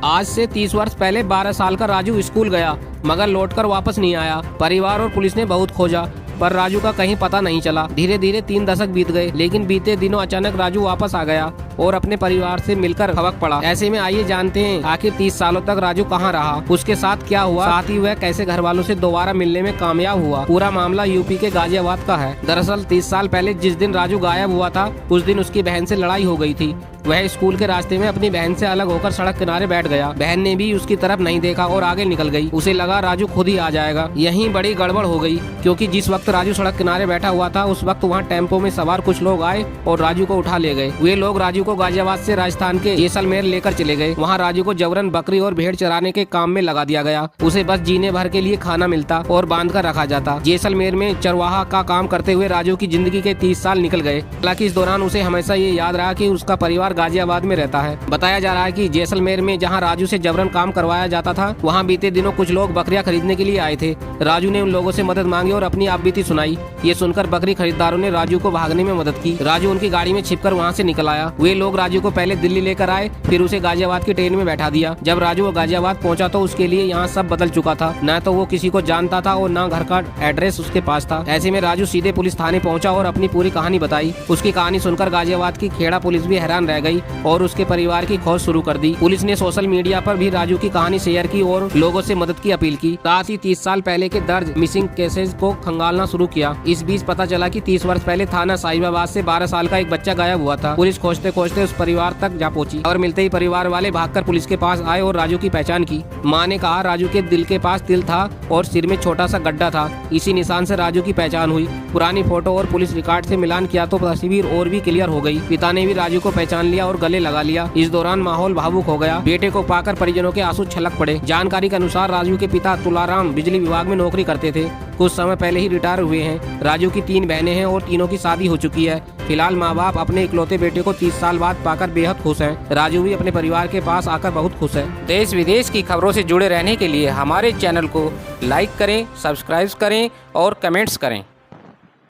आज से 30 वर्ष पहले 12 साल का राजू स्कूल गया मगर लौटकर वापस नहीं आया। परिवार और पुलिस ने बहुत खोजा पर राजू का कहीं पता नहीं चला। धीरे धीरे 3 दशक बीत गए लेकिन बीते दिनों अचानक राजू वापस आ गया और अपने परिवार से मिलकर खबक पड़ा। ऐसे में आइए जानते हैं आखिर 30 सालों तक राजू कहां रहा, उसके साथ क्या हुआ, साथ ही वह कैसे घर वालों से दोबारा मिलने में कामयाब हुआ। पूरा मामला यूपी के गाजियाबाद का है। दरअसल 30 साल पहले जिस दिन राजू गायब हुआ था उस दिन उसकी बहन से लड़ाई हो गई थी। वह स्कूल के रास्ते में अपनी बहन से अलग होकर सड़क किनारे बैठ गया। बहन ने भी उसकी तरफ नहीं देखा और आगे निकल गई। उसे लगा राजू खुद ही आ जाएगा। यहीं बड़ी गड़बड़ हो गई क्योंकि जिस वक्त राजू सड़क किनारे बैठा हुआ था उस वक्त वहाँ टेम्पो में सवार कुछ लोग आए और राजू को उठा ले गए। वे लोग राजू को गाजियाबाद से राजस्थान के जैसलमेर लेकर चले गए। वहाँ राजू को जबरन बकरी और भेड़ चराने के काम में लगा दिया गया। उसे बस जीने भर के लिए खाना मिलता और बांध कर रखा जाता। जैसलमेर में चरवाहा का काम करते हुए राजू की जिंदगी के 30 साल निकल गए। हालांकि इस दौरान उसे हमेशा ये याद रहा कि उसका परिवार गाजियाबाद में रहता है। बताया जा रहा है कि जैसलमेर में जहां राजू से जबरन काम करवाया जाता था वहां बीते दिनों कुछ लोग बकरियां खरीदने के लिए आए थे। राजू ने उन लोगों से मदद मांगी और अपनी आपबीती सुनाई। ये सुनकर बकरी खरीदारों ने राजू को भागने में मदद की। राजू उनकी गाड़ी में छिपकर वहां से निकल आया। वे लोग राजू को पहले दिल्ली लेकर आए फिर उसे गाजियाबाद की ट्रेन में बैठा दिया। जब राजू गाजियाबाद पहुंचा तो उसके लिए यहाँ सब बदल चुका था। न तो वो किसी को जानता था और न घर का एड्रेस उसके पास था। ऐसे में राजू सीधे पुलिस थाने पहुंचा और अपनी पूरी कहानी बताई। उसकी कहानी सुनकर गाजियाबाद की खेड़ा पुलिस भी हैरान रह गई और उसके परिवार की खोज शुरू कर दी। पुलिस ने सोशल मीडिया पर भी राजू की कहानी शेयर की और लोगों से मदद की अपील की। साथ ही 30 साल पहले के दर्ज मिसिंग केसेस को खंगालना शुरू किया। इस बीच पता चला कि 30 वर्ष पहले थाना साहिबाबाद से 12 साल का एक बच्चा गायब हुआ था। पुलिस खोजते खोजते उस परिवार तक जा पहुंची और मिलते ही परिवार वाले भागकर पुलिस के पास आए और राजू की पहचान की। मां ने कहा राजू के दिल के पास तिल था और सिर में छोटा सा गड्ढा था। इसी निशान से राजू की पहचान हुई। पुरानी फोटो और पुलिस रिकॉर्ड से मिलान किया तो तस्वीर और भी क्लियर हो गई। पिता ने भी राजू को पहचान लिया और गले लगा लिया। इस दौरान माहौल भावुक हो गया। बेटे को पाकर परिजनों के आंसू छलक पड़े। जानकारी के अनुसार राजू के पिता तुलाराम बिजली विभाग में नौकरी करते थे। कुछ समय पहले ही रिटायर हुए हैं। राजू की 3 बहनें हैं और तीनों की शादी हो चुकी है। फिलहाल माँ बाप अपने इकलौते बेटे को 30 साल बाद पाकर बेहद खुश हैं। राजू भी अपने परिवार के पास आकर बहुत खुश है। देश विदेश की खबरों से जुड़े रहने के लिए हमारे चैनल को लाइक करें, सब्सक्राइब करें और कमेंट्स करें।